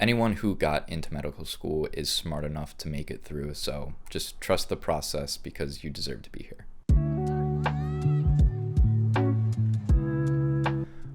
Anyone who got into medical school is smart enough to make it through, so just trust the process because you deserve to be here.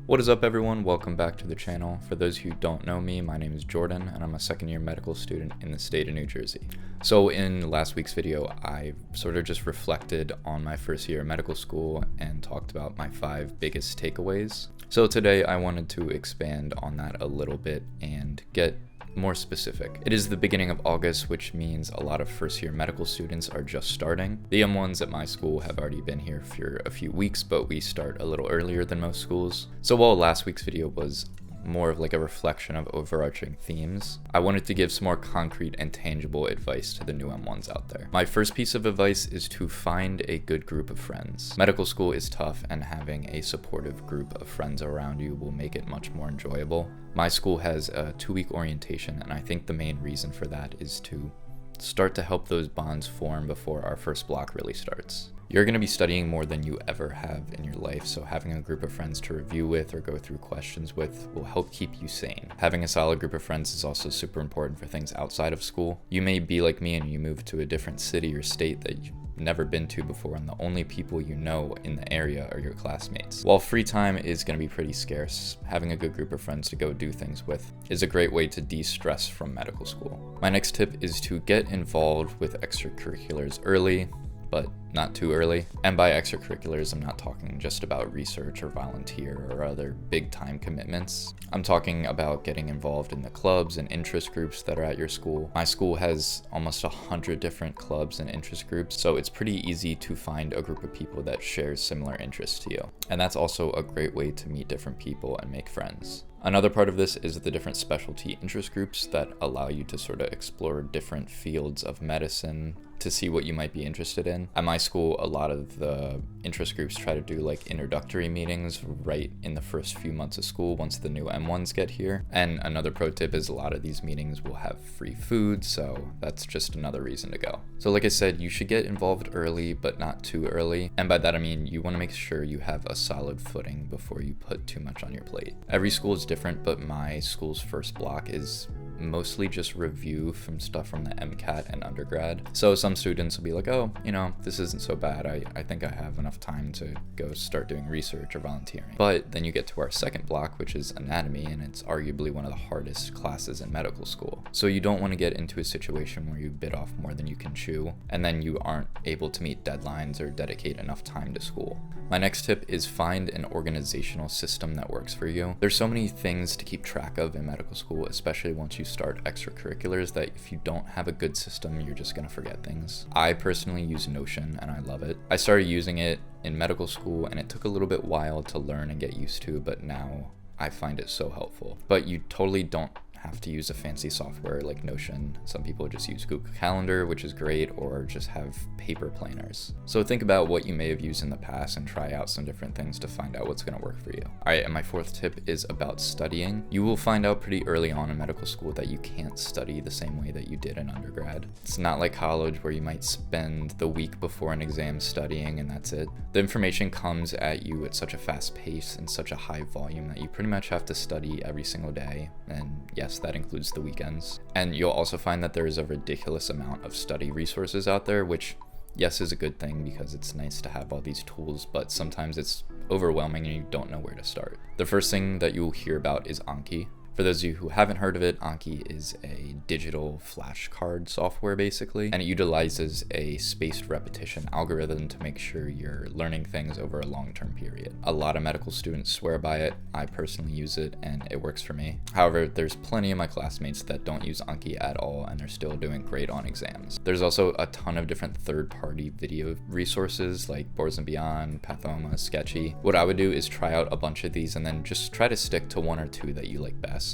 What is up, everyone? Welcome back to the channel. For those who don't know me, my name is Jordan and I'm a second-year medical student in the state of New Jersey. So in last week's video, I sort of just reflected on my first year of medical school and talked about my 5 biggest takeaways. So today I wanted to expand on that a little bit and get more specific. It is the beginning of August, which means a lot of first-year medical students are just starting. The M1s at my school have already been here for a few weeks, but we start a little earlier than most schools. So while last week's video was more of like a reflection of overarching themes, I wanted to give some more concrete and tangible advice to the new M1s out there. My first piece of advice is to find a good group of friends. Medical school is tough, and having a supportive group of friends around you will make it much more enjoyable. My school has a 2-week orientation, and I think the main reason for that is to start to help those bonds form before our first block really starts. You're going to be studying more than you ever have in your life, so having a group of friends to review with or go through questions with will help keep you sane. Having a solid group of friends is also super important for things outside of school. You may be like me and you move to a different city or state that you've never been to before, and the only people you know in the area are your classmates. While free time is going to be pretty scarce, having a good group of friends to go do things with is a great way to de-stress from medical school. My next tip is to get involved with extracurriculars early, but not too early. And by extracurriculars, I'm not talking just about research or volunteer or other big time commitments. I'm talking about getting involved in the clubs and interest groups that are at your school. My school has almost 100 different clubs and interest groups, so it's pretty easy to find a group of people that shares similar interests to you. And that's also a great way to meet different people and make friends. Another part of this is the different specialty interest groups that allow you to sort of explore different fields of medicine to see what you might be interested in. At my school, a lot of the interest groups try to do like introductory meetings right in the first few months of school once the new M1s get here. And another pro tip is a lot of these meetings will have free food, so that's just another reason to go. So like I said, you should get involved early, but not too early. And by that I mean you want to make sure you have a solid footing before you put too much on your plate. Every school is different, but my school's first block is mostly just review from stuff from the MCAT and undergrad. So some students will be like, oh, you know, this isn't so bad. I think I have enough time to go start doing research or volunteering. But then you get to our second block, which is anatomy, and it's arguably one of the hardest classes in medical school. So you don't want to get into a situation where you bit off more than you can chew, and then you aren't able to meet deadlines or dedicate enough time to school. My next tip is find an organizational system that works for you. There's so many things to keep track of in medical school, especially once you start extracurriculars, that if you don't have a good system, you're just gonna forget things. I personally use Notion and I love it. I started using it in medical school and it took a little bit while to learn and get used to, but now I find it so helpful. But you totally don't have to use a fancy software like Notion. Some people just use Google Calendar, which is great, or just have paper planners. So think about what you may have used in the past and try out some different things to find out what's going to work for you. All right, and my fourth tip is about studying. You will find out pretty early on in medical school that you can't study the same way that you did in undergrad. It's not like college where you might spend the week before an exam studying and that's it. The information comes at you at such a fast pace and such a high volume that you pretty much have to study every single day. And yes, that includes the weekends. And you'll also find that there is a ridiculous amount of study resources out there, which yes is a good thing because it's nice to have all these tools, but sometimes it's overwhelming and you don't know where to start. The first thing that you'll hear about is Anki. For those of you who haven't heard of it, Anki is a digital flashcard software basically, and it utilizes a spaced repetition algorithm to make sure you're learning things over a long-term period. A lot of medical students swear by it. I personally use it and it works for me. However, there's plenty of my classmates that don't use Anki at all and they're still doing great on exams. There's also a ton of different third-party video resources like Boards and Beyond, Pathoma, Sketchy. What I would do is try out a bunch of these and then just try to stick to one or two that you like best.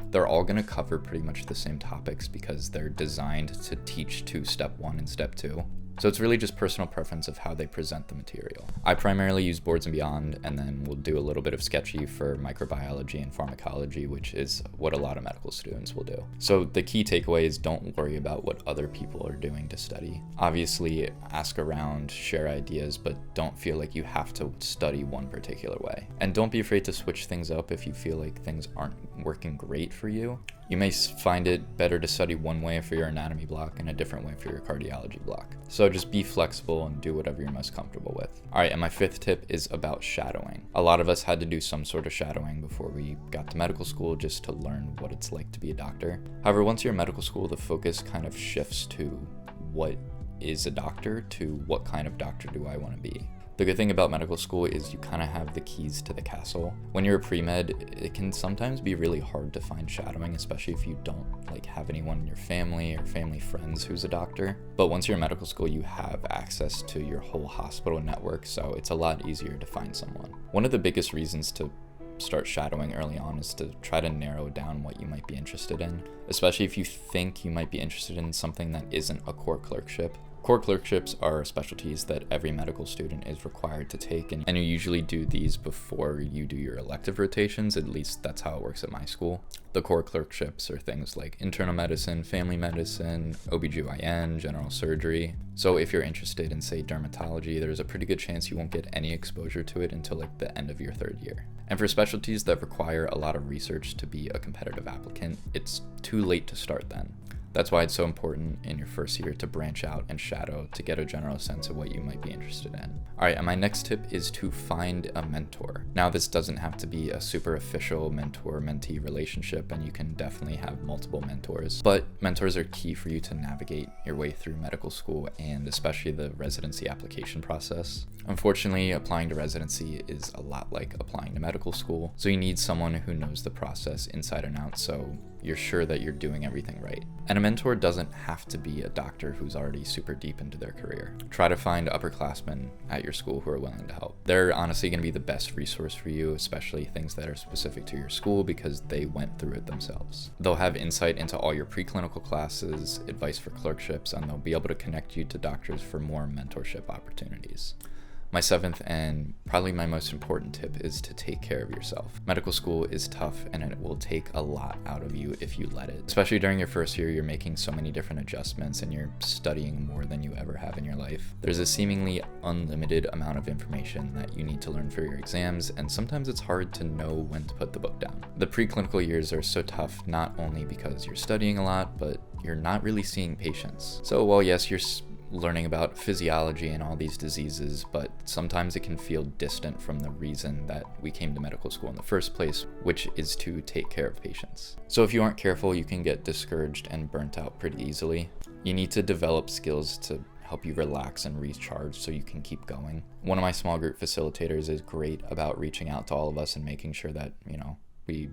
They're all going to cover pretty much the same topics because they're designed to teach to step 1 and step 2. So it's really just personal preference of how they present the material. I primarily use Boards and Beyond, and then we'll do a little bit of Sketchy for microbiology and pharmacology, which is what a lot of medical students will do. So the key takeaway is don't worry about what other people are doing to study. Obviously, ask around, share ideas, but don't feel like you have to study one particular way. And don't be afraid to switch things up if you feel like things aren't working great for you. You may find it better to study one way for your anatomy block and a different way for your cardiology block. So just be flexible and do whatever you're most comfortable with. All right, and my fifth tip is about shadowing. A lot of us had to do some sort of shadowing before we got to medical school just to learn what it's like to be a doctor. However, once you're in medical school, the focus kind of shifts to what is a doctor to what kind of doctor do I want to be. The good thing about medical school is you kind of have the keys to the castle. When you're a pre-med, it can sometimes be really hard to find shadowing, especially if you don't have anyone in your family or family friends who's a doctor. But once you're in medical school, you have access to your whole hospital network, so it's a lot easier to find someone. One of the biggest reasons to start shadowing early on is to try to narrow down what you might be interested in, especially if you think you might be interested in something that isn't a core clerkship. Core clerkships are specialties that every medical student is required to take, and you usually do these before you do your elective rotations. At least that's how it works at my school. The core clerkships are things like internal medicine, family medicine, OBGYN, general surgery. So if you're interested in, say, dermatology, there's a pretty good chance you won't get any exposure to it until the end of your third year. And for specialties that require a lot of research to be a competitive applicant, it's too late to start then. That's why it's so important in your first year to branch out and shadow to get a general sense of what you might be interested in. All right, and my next tip is to find a mentor. Now, this doesn't have to be a super official mentor-mentee relationship, and you can definitely have multiple mentors, but mentors are key for you to navigate your way through medical school and especially the residency application process. Unfortunately, applying to residency is a lot like applying to medical school, so you need someone who knows the process inside and out so you're sure that you're doing everything right. And a mentor doesn't have to be a doctor who's already super deep into their career. Try to find upperclassmen at your school who are willing to help. They're honestly going to be the best resource for you, especially things that are specific to your school because they went through it themselves. They'll have insight into all your preclinical classes, advice for clerkships, and they'll be able to connect you to doctors for more mentorship opportunities. My seventh and probably my most important tip is to take care of yourself. Medical school is tough and it will take a lot out of you if you let it. Especially during your first year, you're making so many different adjustments and you're studying more than you ever have in your life. There's a seemingly unlimited amount of information that you need to learn for your exams, and sometimes it's hard to know when to put the book down. The preclinical years are so tough not only because you're studying a lot, but you're not really seeing patients. So while yes, you're learning about physiology and all these diseases, but sometimes it can feel distant from the reason that we came to medical school in the first place, which is to take care of patients. So if you aren't careful, you can get discouraged and burnt out pretty easily. You need to develop skills to help you relax and recharge so you can keep going. One of my small group facilitators is great about reaching out to all of us and making sure that, we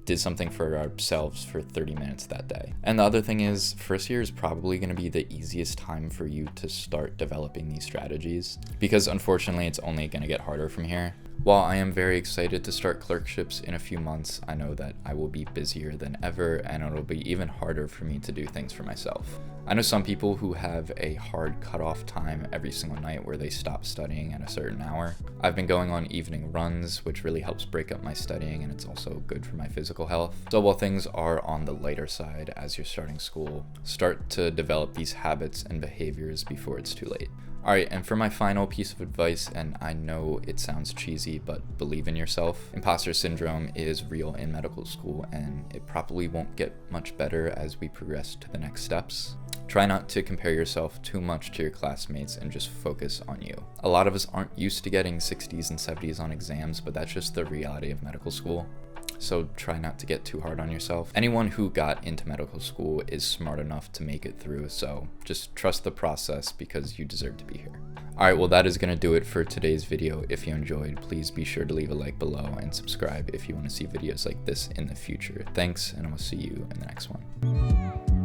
did something for ourselves for 30 minutes that day. And the other thing is, first year is probably going to be the easiest time for you to start developing these strategies, because unfortunately it's only going to get harder from here. While I am very excited to start clerkships in a few months, I know that I will be busier than ever and it'll be even harder for me to do things for myself. I know some people who have a hard cutoff time every single night where they stop studying at a certain hour. I've been going on evening runs, which really helps break up my studying, and it's also good for my physical health. So while things are on the lighter side as you're starting school, start to develop these habits and behaviors before it's too late. Alright, and for my final piece of advice, and I know it sounds cheesy, but believe in yourself. Imposter syndrome is real in medical school, and it probably won't get much better as we progress to the next steps. Try not to compare yourself too much to your classmates and just focus on you. A lot of us aren't used to getting 60s and 70s on exams, but that's just the reality of medical school. So try not to get too hard on yourself. Anyone who got into medical school is smart enough to make it through, so just trust the process because you deserve to be here. Alright, well that is going to do it for today's video. If you enjoyed, please be sure to leave a like below and subscribe if you want to see videos like this in the future. Thanks, and I will see you in the next one.